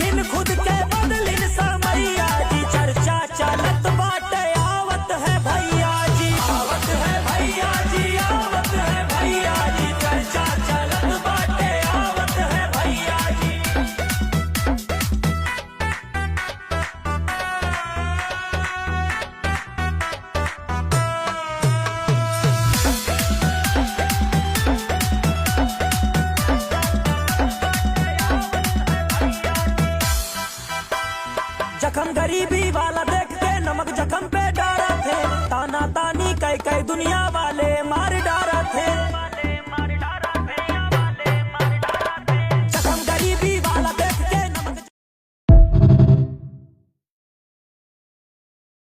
देखिन खुद के बदलिन समैया जी, चर्चा चलत बाटे आवत है भैया जी, आवत है भैया जी, आवत है भैया जी, चर्चा चलत बाटे आवत है भैया जी। जखम गरीबी वाला देख के नमक जखम पे डारा थे, ताना तानी कई कई दुनिया वाले